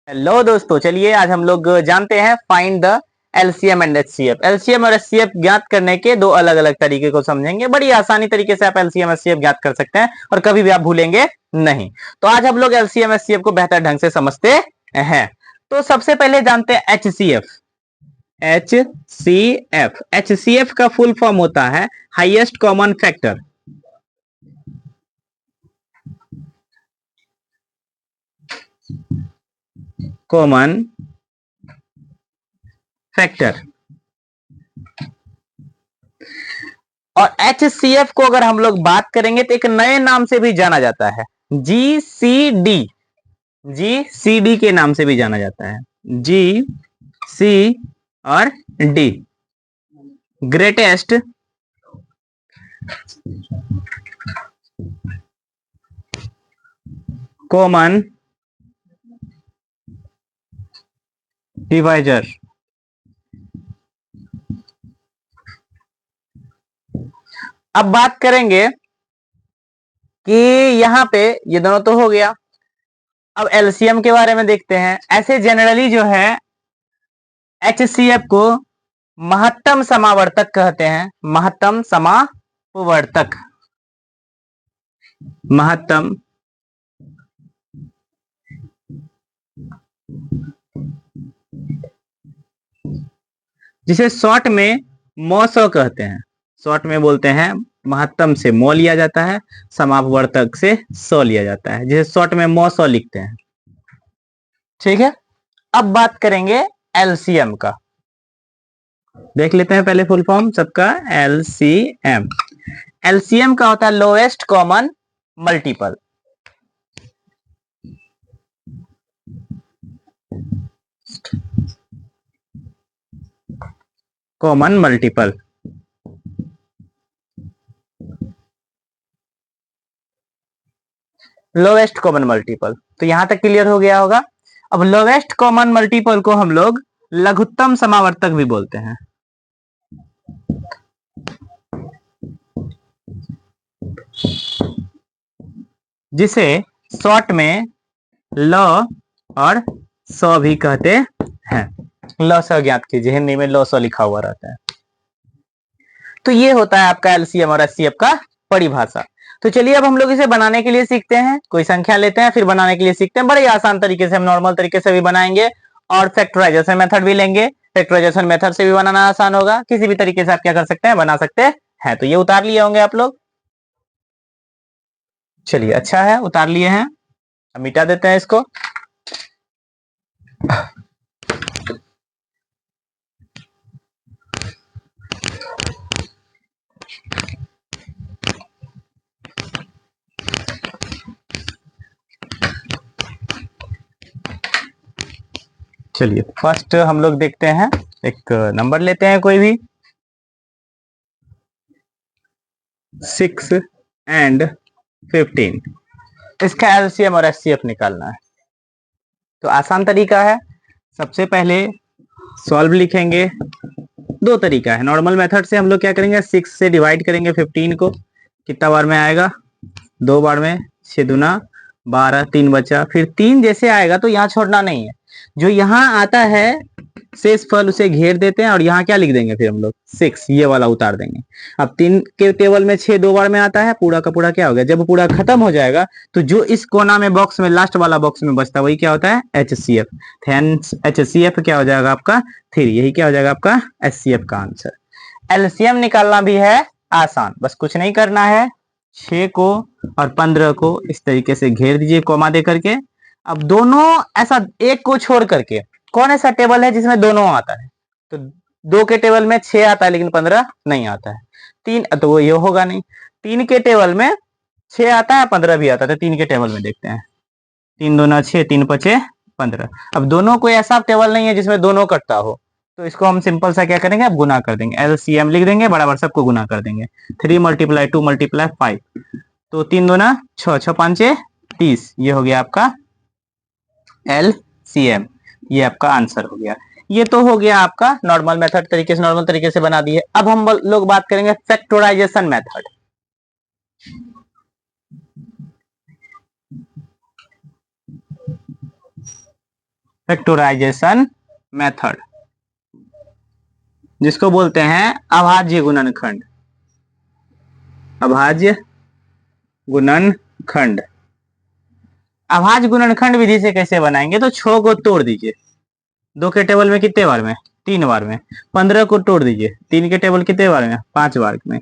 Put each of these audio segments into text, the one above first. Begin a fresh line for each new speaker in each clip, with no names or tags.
Hello दोस्तों, चलिए आज हम लोग जानते हैं find the LCM and HCF. LCM और एचसीएफ ज्ञात करने के दो अलग अलग तरीके को समझेंगे। बड़ी आसानी तरीके से आप एलसीएम एचसीएफ ज्ञात कर सकते हैं और कभी भी आप भूलेंगे नहीं। तो आज हम लोग एलसीएम एचसीएफ को बेहतर ढंग से समझते हैं। तो सबसे पहले जानते हैं एचसीएफ। एचसीएफ का फुल फॉर्म होता है highest common factor. Common factor. और एचसीएफ को अगर हम लोग बात करेंगे तो एक नए नाम से भी जाना जाता है, जीसीडी। जीसीडी के नाम से भी जाना जाता है, जी सी और डी, ग्रेटेस्ट कॉमन डिवाइजर। अब बात करेंगे कि यहां पे ये दोनों तो हो गया। अब एलसीएम के बारे में देखते हैं। ऐसे जनरली जो है एचसीएफ को महत्तम समावर्तक कहते हैं। महत्तम समावर्तक, महत्तम जिसे शॉर्ट में मौसौ कहते हैं। शॉर्ट में बोलते हैं महत्तम से मौ लिया जाता है, समापवर्तक से सौ लिया जाता है, जिसे शॉर्ट में मौसौ लिखते हैं। ठीक है, अब बात करेंगे एलसीएम का। देख लेते हैं पहले फुल फॉर्म सबका। एलसीएम, एलसीएम का होता है lowest common multiple. Common multiple, lowest common multiple. तो यहां तक क्लियर हो गया होगा। अब लोवेस्ट कॉमन मल्टीपल को हम लोग लघुत्तम समावर्तक भी बोलते हैं। जिसे शॉर्ट में ल और सौ भी कहते हैं। ल सौ ज्ञात कीजिए, हिंदी में ल सौ लिखा हुआ रहता है। तो ये होता है आपका एलसीएम और एचसीएफ का परिभाषा। तो चलिए अब हम लोग इसे बनाने के लिए सीखते हैं। कोई संख्या लेते हैं, फिर बनाने के लिए सीखते हैं। बड़े आसान तरीके से हम नॉर्मल तरीके से भी बनाएंगे और फैक्टराइजेशन मेथड भी लेंगे। फैक्टराइजेशन मेथड से भी बनाना आसान होगा। किसी भी तरीके से आप क्या कर सकते हैं, बना सकते हैं। तो ये उतार लिए होंगे आप लोग। चलिए अच्छा है, उतार लिए हैं। अब मिटा देते हैं इसको। चलिए फर्स्ट हम लोग देखते हैं, एक नंबर लेते हैं कोई भी, 6 एंड 15। इसका एलसीएम और एचसीएफ निकालना है। तो आसान तरीका है, सबसे पहले सॉल्व लिखेंगे। दो तरीका है। नॉर्मल मेथड से हम लोग क्या करेंगे, 6 से डिवाइड करेंगे 15 को। कितना बार में आएगा, 2 बार में। 6 दूना 12, 3 बचा। फिर 3 जैसे आएगा तो यहाँ छोड़ना नहीं है। जो यहाँ आता है शेष फल उसे घेर देते हैं और यहाँ क्या लिख देंगे, फिर हम लोग 6 ये वाला उतार देंगे। अब 3 के टेबल में 6 2 बार में आता है, पूरा का पूरा क्या हो गया। जब पूरा खत्म हो जाएगा तो जो इस कोना में बॉक्स में लास्ट वाला बॉक्स में बचता है वही क्या होता है, एचसीएफ। एचसीएफ क्या हो जाएगा आपका 3। यही क्या हो जाएगा आपका एचसीएफ का आंसर। एलसीएम निकालना भी है आसान, बस कुछ नहीं करना है। 6 को और 15 को इस तरीके से घेर दीजिए कॉमा दे करके। अब दोनों ऐसा एक को छोड़ करके, कौन ऐसा टेबल है जिसमें दोनों आता है, तो 2 के टेबल में 6 आता है लेकिन 15 नहीं आता है। 3 तो वो ये होगा नहीं। 3 के टेबल में 6 आता है, 15 भी आता है। तो 3 के टेबल में देखते हैं, 3 दूना 6, 3 पचे 15। अब दोनों कोई ऐसा टेबल नहीं है जिसमें दोनों कटता हो, तो इसको हम सिंपल सा क्या करेंगे, अब गुना कर देंगे। एलसीएम लिख देंगे, बराबर सबको गुना कर देंगे। 3 × 2 × 5, तो 3 दूना 6, 6 5 30। ये हो गया आपका एलसीएम। ये आपका आंसर हो गया। ये तो हो गया आपका नॉर्मल मेथड तरीके से, नॉर्मल तरीके से बना दिए। अब हम लोग बात करेंगे फैक्टराइजेशन मेथड। फैक्टराइजेशन मेथड, जिसको बोलते हैं अभाज्य गुणनखंड। अभाज्य गुणनखंड। अभाज्य गुणनखंड विधि से कैसे बनाएंगे, तो 6 को तोड़ दीजिए, 2 के टेबल में कितने बार में, 3 बार में। 15 को तोड़ दीजिए, 3 के टेबल कितने बार में, 5 बार में।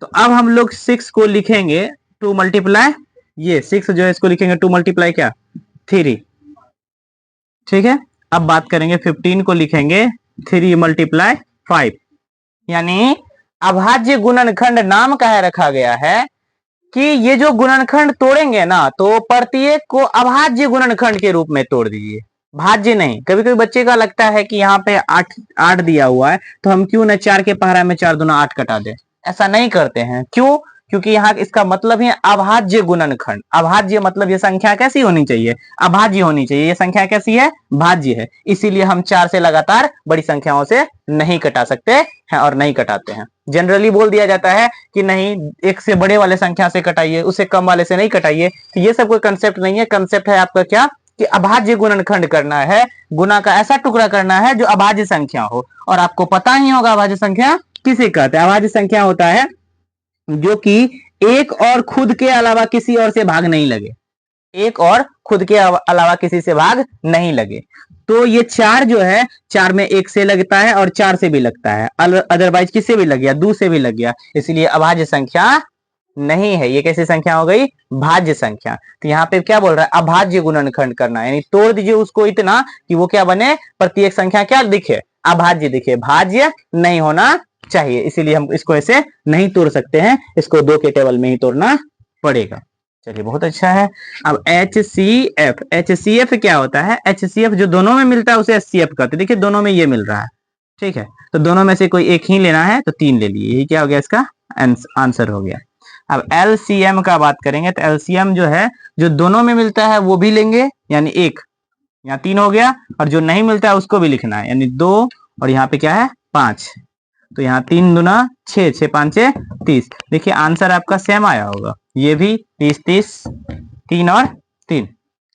तो अब हम लोग 6 को लिखेंगे 2 मल्टीप्लाई, ये 6 जो है इसको लिखेंगे 2 मल्टीप्लाई क्या, 3। ठीक है। अब बात करेंगे 15 को लिखेंगे 3 मल्टीप्लाई 5। यानी अभाज्य गुणनखंड नाम का रखा गया है कि ये जो गुणनखंड तोड़ेंगे ना, तो प्रत्येक को अभाज्य गुणनखंड के रूप में तोड़ दीजिए, भाज्य नहीं। कभी कभी बच्चे का लगता है कि यहाँ पे 8 दिया हुआ है, तो हम क्यों ना 4 के पहाड़ा में 4 दूना 8 कटा दे। ऐसा नहीं करते हैं, क्यों, क्योंकि यहाँ इसका मतलब है अभाज्य गुणनखंड। अभाज्य मतलब ये संख्या कैसी होनी चाहिए, अभाज्य होनी चाहिए। ये संख्या कैसी है, भाज्य है। इसीलिए हम 4 से लगातार बड़ी संख्याओं से नहीं कटा सकते हैं और नहीं कटाते हैं। जनरली बोल दिया जाता है कि नहीं, 1 से बड़े वाले संख्या से कटाइए, उससे कम वाले से नहीं कटाइए। तो ये सब कोई कंसेप्ट नहीं है। कंसेप्ट है आपका क्या, कि अभाज्य गुणनखंड करना है, गुना का ऐसा टुकड़ा करना है जो अभाज्य संख्या हो। और आपको पता ही होगा अभाज्य संख्या किसे कहते हैं। अभाज्य संख्या होता है जो कि एक और खुद के अलावा किसी और से भाग नहीं लगे, एक और खुद के अलावा किसी से भाग नहीं लगे। तो ये 4 जो है, 4 में 1 से लगता है और 4 से भी लगता है, अदरवाइज किससे भी लग गया, 2 से भी लग गया, इसलिए अभाज्य संख्या नहीं है। ये कैसी संख्या हो गई, भाज्य संख्या। तो यहाँ पे क्या बोल रहा है, अभाज्य गुणनखंड करना है, यानी तोड़ दीजिए उसको इतना कि वो क्या बने, प्रत्येक संख्या क्या दिखे, अभाज्य दिखे, भाज्य नहीं होना चाहिए। इसीलिए हम इसको ऐसे नहीं तोड़ सकते हैं, इसको 2 के टेबल में ही तोड़ना पड़ेगा। चलिए बहुत अच्छा है। अब HCF, HCF क्या होता है, HCF जो दोनों में मिलता है उसे SCF कहते हैं। देखिए दोनों में ये मिल रहा है, ठीक है, तो दोनों में से कोई एक ही लेना है, तो 3 ले लिए, यही क्या हो गया, इसका आंसर हो गया। अब LCM का बात करेंगे, तो LCM जो है, जो दोनों में मिलता है वो भी लेंगे, यानी 1, यहाँ 3 हो गया, और जो नहीं मिलता है उसको भी लिखना है, यानी 2, और यहाँ पे क्या है 5। तो यहाँ 3 दूना 6, 6 5 30। देखिए आंसर आपका सेम आया होगा, ये भी 30 30, 3 और 3,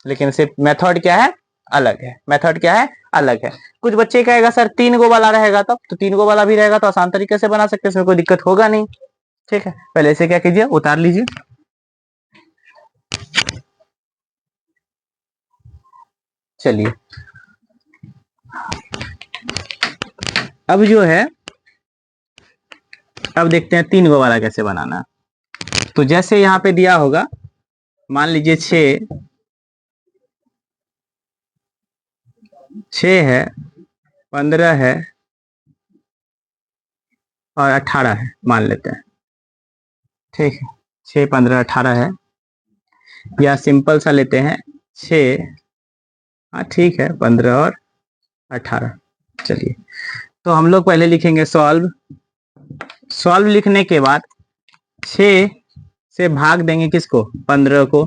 लेकिन सिर्फ मेथड क्या है, अलग है। मेथड क्या है, अलग है। कुछ बच्चे कहेगा सर 3 गो वाला रहेगा तब, तो 3 गो वाला भी रहेगा तो आसान तरीके से बना सकते हैं, इसमें कोई दिक्कत होगा नहीं। ठीक है, पहले इसे क्या कीजिए, उतार लीजिए। चलिए अब जो है, अब देखते हैं 3 गो वाला कैसे बनाना। तो जैसे यहाँ पे दिया होगा, मान लीजिए 6 है, 15 है और 18 है, मान लेते हैं। ठीक है, 6 15 18 है, या सिंपल सा लेते हैं 6, हाँ ठीक है, 15 और 18। चलिए तो हम लोग पहले लिखेंगे सॉल्व। सॉल्व लिखने के बाद 6 से भाग देंगे किसको, 15 को,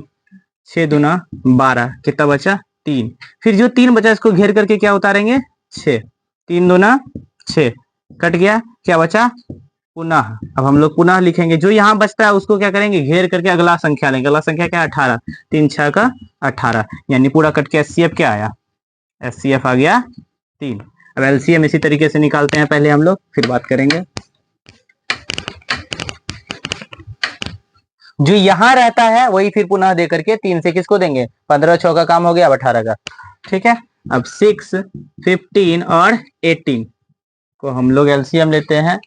6 दूना 12, कितना बचा 3। फिर जो 3 बचा इसको घेर करके क्या उतारेंगे, 6, 3 दूना 6, कट गया, क्या बचा पुनः। अब हम लोग पुनः लिखेंगे, जो यहाँ बचता है उसको क्या करेंगे, घेर करके अगला संख्या लेंगे। अगला संख्या क्या है, 18, 3 6 का 18, यानी पूरा कट के SCF क्या आया, SCF आ गया 3। अब LCM इसी तरीके से निकालते हैं पहले हम लोग, फिर बात करेंगे। जो यहाँ रहता है वही फिर पुनः दे करके 3 से किसको देंगे, 15 6 का काम हो गया, अब 18 का। ठीक है, अब 6 15 और 18 को हम लोग LCM लेते हैं।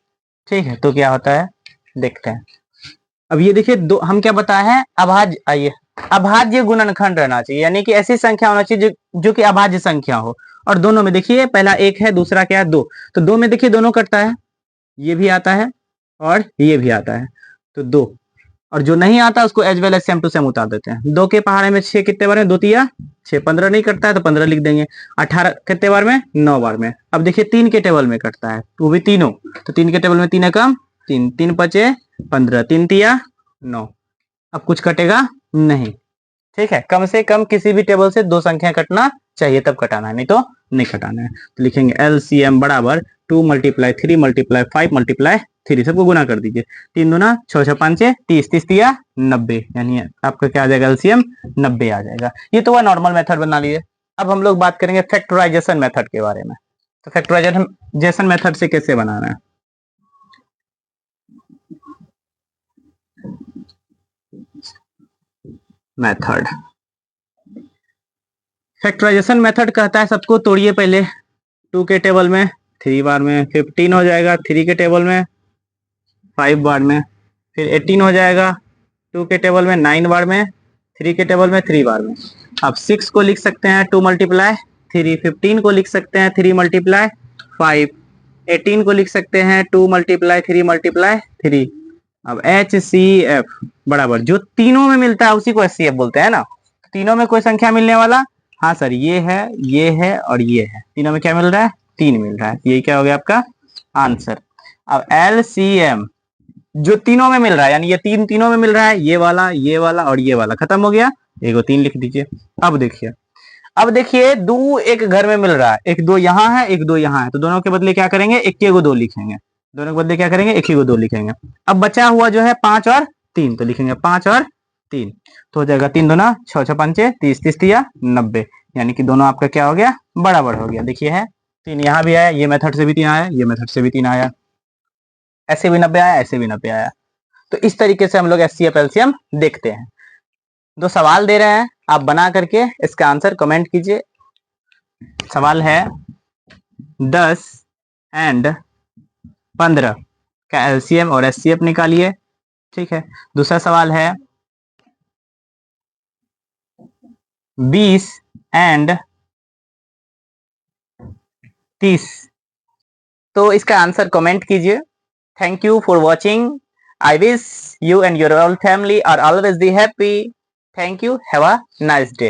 ठीक है, तो क्या होता है देखते हैं। अब ये देखिए, दो हम क्या बताए हैं, अभाज्य, आइए, अभाज्य गुणनखंड रहना चाहिए, यानी कि ऐसी संख्या होना चाहिए जो कि अभाज्य संख्या हो। और दोनों में देखिए, पहला 1 है, दूसरा क्या है 2, तो 2 में देखिए दोनों कटता है, ये भी आता है और ये भी आता है, तो 2। और जो नहीं आता उसको as well as same to same उतार देते हैं। 2 के पहाड़े में 6 कितने बार में, 2 तिया 6, 15 नहीं कटता है तो 15 लिख देंगे। 18 कितने बार में, 9 बार में। अब देखिए 3 के टेबल में कटता है, वो भी तीनों, तो 3 के टेबल में 3 है कम, 3 3 5 15, 3 तिया 9। अब कुछ कटेगा नहीं। ठीक है, कम से कम किसी भी टेबल से 2 संख्या कटना चाहिए, तब कटाना है, नहीं तो नहीं कटाना है। तो लिखेंगे LCM बराबर 2 × 3 × 5 × 3, सबको गुना कर दीजिए। 3 दूना 6 6 5 30, 30 तिया 90, यानी आपका क्या आ जाएगा, LCM 90 आ जाएगा। ये तो वह नॉर्मल मेथड बना लिए। अब हम लोग बात करेंगे फैक्टराइजेशन मेथड के बारे में। तो फैक्टराइजेशन मेथड से कैसे बनाना है। मेथड, फैक्टराइजेशन मेथड कहता है सबको तोड़िए पहले। 2 के टेबल में 3 बार में 15 हो जाएगा, 3 के टेबल में 5 बार में, फिर 18 हो जाएगा 2 के टेबल में 9 बार में, 3 के टेबल में 3 बार में। अब 6 को लिख सकते हैं 2 मल्टीप्लाई 3, 15 को लिख सकते हैं 3 मल्टीप्लाई 5, 18 को लिख सकते हैं 2 मल्टीप्लाई 3 मल्टीप्लाई 3। अब HCF बराबर जो तीनों में मिलता है उसी को HCF बोलते हैं ना। तीनों में कोई संख्या मिलने वाला, हाँ सर ये है और ये है, तीनों में क्या मिल रहा है, 3 मिल रहा है। यही क्या हो गया आपका आंसर। अब LCM जो तीनों में मिल रहा है, यानी ये तीनों में मिल रहा है, ये वाला और ये वाला, खत्म हो गया, एक 3 लिख दीजिए। अब देखिए दो एक घर में मिल रहा है, एक 2 यहाँ है एक 2 यहाँ है, तो दोनों के बदले क्या करेंगे, एक के 2 लिखेंगे, दोनों के बदले क्या करेंगे, एक ही को 2 लिखेंगे। अब बचा हुआ जो है 5 और 3, तो लिखेंगे 5 और 3, तो हो जाएगा 3 दूना 6, 6 पंचे 30, 30 तिया 90, यानी कि दोनों आपका क्या हो गया, बराबर हो गया। देखिए है 3 यहाँ भी आया, ये मेथड से भी 3 आया, ये मेथड से भी 3 आया, ऐसे भी 90 आया, ऐसे भी 90 आया। तो इस तरीके से हम लोग HCF LCM देखते हैं। दो सवाल दे रहे हैं, आप बना करके इसका आंसर कमेंट कीजिए। सवाल है 10 एंड 15 का LCM और HCF निकालिए, ठीक है। दूसरा सवाल है 20 एंड 30, तो इसका आंसर कमेंट कीजिए। Thank you for watching. I wish you and your whole family are always be happy. Thank you. Have a nice day.